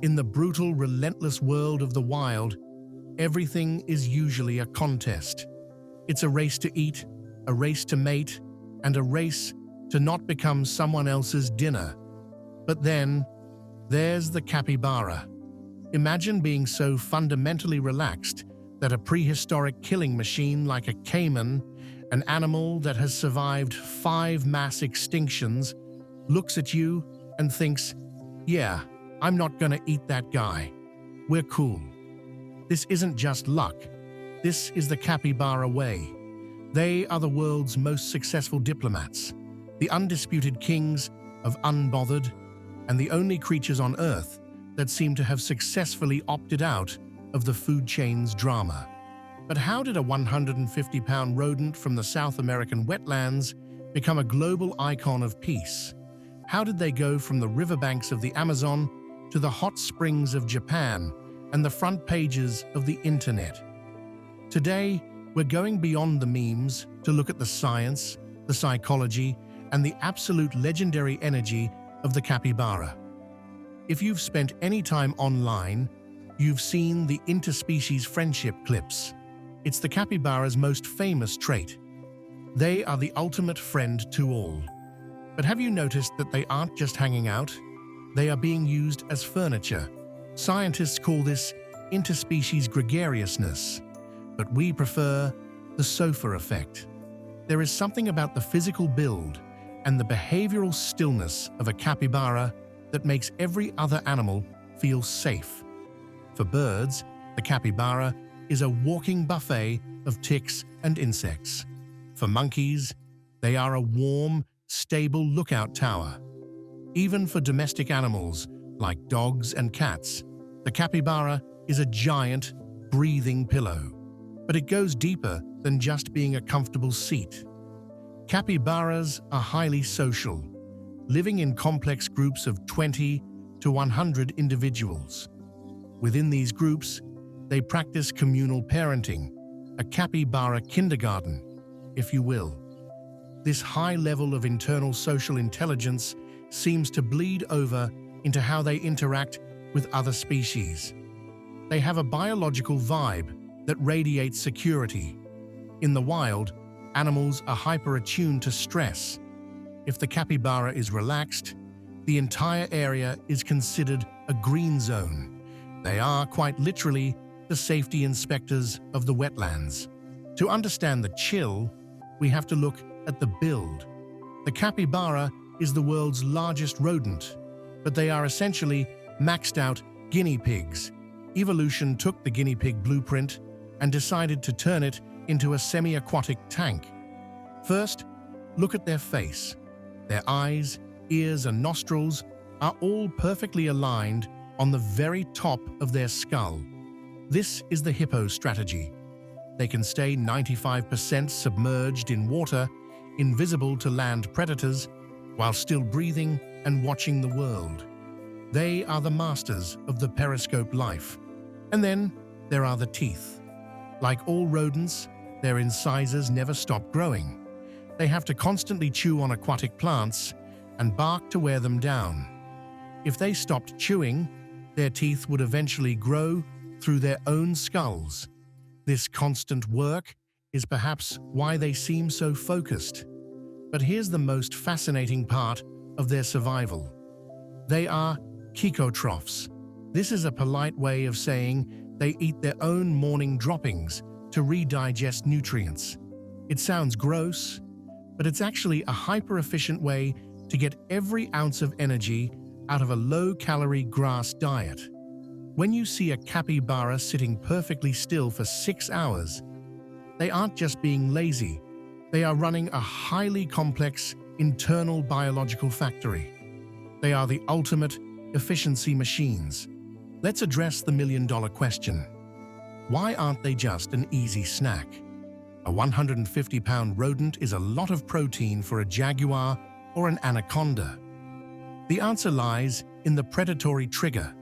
In the brutal, relentless world of the wild, everything is usually a contest. It's a race to eat, a race to mate, and a race to not become someone else's dinner. But then, there's the capybara. Imagine being so fundamentally relaxed that a prehistoric killing machine like a caiman, an animal that has survived 5 mass extinctions, looks at you and thinks, "Yeah, I'm not gonna eat that guy. We're cool." This isn't just luck. This is the capybara way. They are the world's most successful diplomats, the undisputed kings of unbothered, and the only creatures on Earth that seem to have successfully opted out of the food chain's drama. But how did a 150-pound rodent from the South American wetlands become a global icon of peace? How did they go from the riverbanks of the Amazon to the hot springs of Japan and the front pages of the internet? Today, we're going beyond the memes to look at the science, the psychology, and the absolute legendary energy of the capybara. If you've spent any time online, you've seen the interspecies friendship clips. It's the capybara's most famous trait. They are the ultimate friend to all. But have you noticed that they aren't just hanging out? They are being used as furniture. Scientists call this interspecies gregariousness, but we prefer the sofa effect. There is something about the physical build and the behavioral stillness of a capybara that makes every other animal feel safe. For birds, the capybara is a walking buffet of ticks and insects. For monkeys, they are a warm, stable lookout tower. Even for domestic animals like dogs and cats, the capybara is a giant, breathing pillow. But it goes deeper than just being a comfortable seat. Capybaras are highly social, living in complex groups of 20 to 100 individuals. Within these groups, they practice communal parenting, a capybara kindergarten, if you will. This high level of internal social intelligence seems to bleed over into how they interact with other species. They have a biological vibe that radiates security. In the wild, animals are hyper-attuned to stress. If the capybara is relaxed, the entire area is considered a green zone. They are, quite literally, the safety inspectors of the wetlands. To understand the chill, we have to look at the build. The capybara is the world's largest rodent, but they are essentially maxed-out guinea pigs. Evolution took the guinea pig blueprint and decided to turn it into a semi-aquatic tank. First, look at their face. Their eyes, ears, and nostrils are all perfectly aligned on the very top of their skull. This is the hippo strategy. They can stay 95% submerged in water, invisible to land predators, while still breathing and watching the world. They are the masters of the periscope life. And then there are the teeth. Like all rodents, their incisors never stop growing. They have to constantly chew on aquatic plants and bark to wear them down. If they stopped chewing, their teeth would eventually grow through their own skulls. This constant work is perhaps why they seem so focused. But here's the most fascinating part of their survival. They are caecotrophs. This is a polite way of saying they eat their own morning droppings to redigest nutrients. It sounds gross, but it's actually a hyper-efficient way to get every ounce of energy out of a low-calorie grass diet. When you see a capybara sitting perfectly still for 6 hours, they aren't just being lazy. They are running a highly complex internal biological factory. They are the ultimate efficiency machines. Let's address the million-dollar question. Why aren't they just an easy snack? A 150-pound rodent is a lot of protein for a jaguar or an anaconda. The answer lies in the predatory trigger.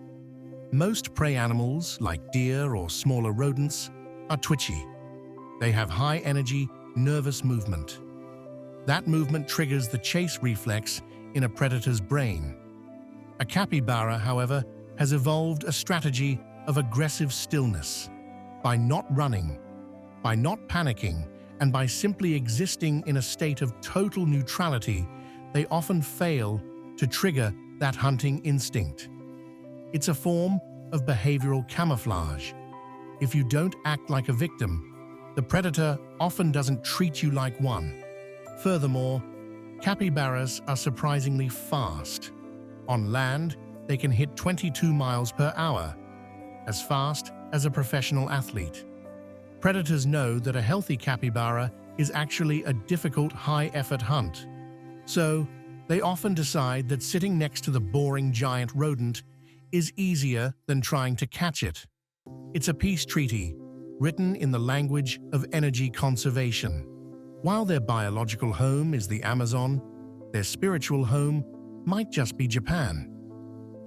Most prey animals, like deer or smaller rodents, are twitchy. They have high-energy, nervous movement. That movement triggers the chase reflex in a predator's brain. A capybara, however, has evolved a strategy of aggressive stillness. By not running, by not panicking, and by simply existing in a state of total neutrality, they often fail to trigger that hunting instinct. It's a form of behavioral camouflage. If you don't act like a victim, the predator often doesn't treat you like one. Furthermore, capybaras are surprisingly fast. On land, they can hit 22 miles per hour, as fast as a professional athlete. Predators know that a healthy capybara is actually a difficult, high-effort hunt. So, they often decide that sitting next to the boring giant rodent is easier than trying to catch it. It's a peace treaty, written in the language of energy conservation. While their biological home is the Amazon, their spiritual home might just be Japan.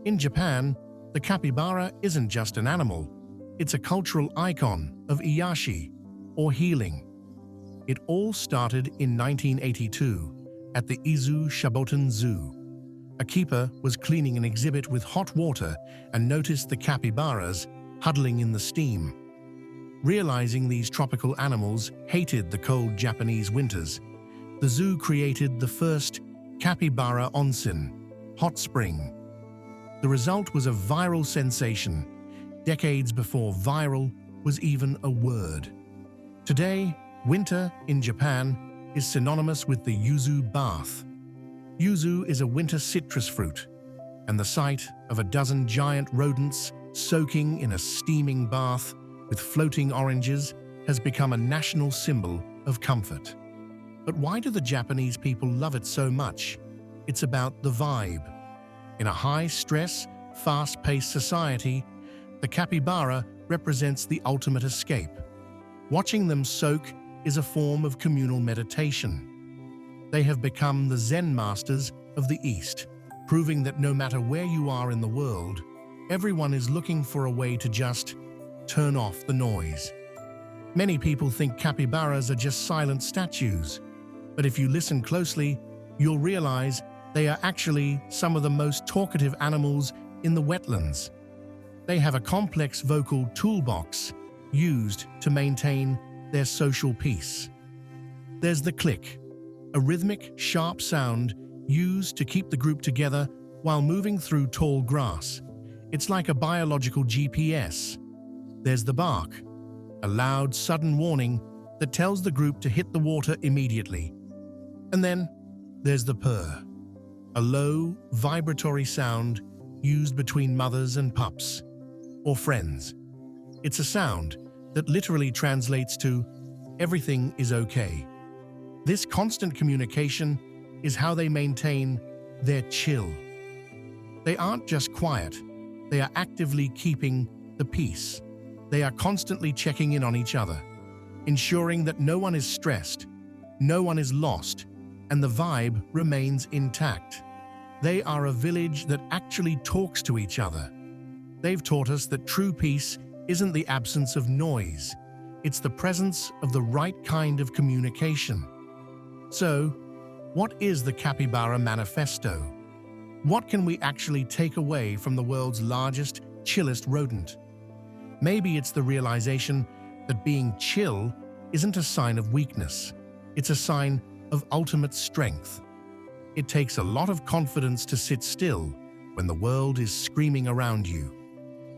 In Japan, the capybara isn't just an animal, it's a cultural icon of Iyashi, or healing. It all started in 1982 at the Izu Shaboten Zoo. A keeper was cleaning an exhibit with hot water and noticed the capybaras huddling in the steam. Realizing these tropical animals hated the cold Japanese winters, the zoo created the first capybara onsen, hot spring. The result was a viral sensation, decades before viral was even a word. Today, winter in Japan is synonymous with the yuzu bath. Yuzu is a winter citrus fruit, and the sight of a dozen giant rodents soaking in a steaming bath with floating oranges has become a national symbol of comfort. But why do the Japanese people love it so much? It's about the vibe. In a high-stress, fast-paced society, the capybara represents the ultimate escape. Watching them soak is a form of communal meditation. They have become the Zen masters of the East, proving that no matter where you are in the world, everyone is looking for a way to just turn off the noise. Many people think capybaras are just silent statues, but if you listen closely, you'll realize they are actually some of the most talkative animals in the wetlands. They have a complex vocal toolbox used to maintain their social peace. There's the click, a rhythmic, sharp sound used to keep the group together while moving through tall grass. It's like a biological GPS. There's the bark, a loud, sudden warning that tells the group to hit the water immediately. And then there's the purr, a low, vibratory sound used between mothers and pups, or friends. It's a sound that literally translates to, "Everything is okay." This constant communication is how they maintain their chill. They aren't just quiet, they are actively keeping the peace. They are constantly checking in on each other, ensuring that no one is stressed, no one is lost, and the vibe remains intact. They are a village that actually talks to each other. They've taught us that true peace isn't the absence of noise, it's the presence of the right kind of communication. So, what is the Capybara Manifesto? What can we actually take away from the world's largest, chillest rodent? Maybe it's the realization that being chill isn't a sign of weakness, it's a sign of ultimate strength. It takes a lot of confidence to sit still when the world is screaming around you.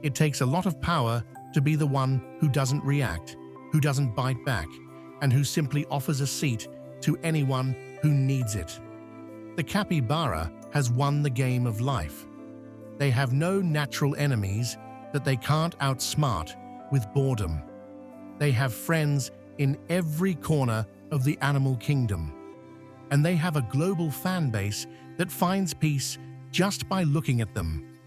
It takes a lot of power to be the one who doesn't react, who doesn't bite back, and who simply offers a seat to anyone who needs it. The capybara has won the game of life. They have no natural enemies that they can't outsmart with boredom. They have friends in every corner of the animal kingdom. And they have a global fan base that finds peace just by looking at them.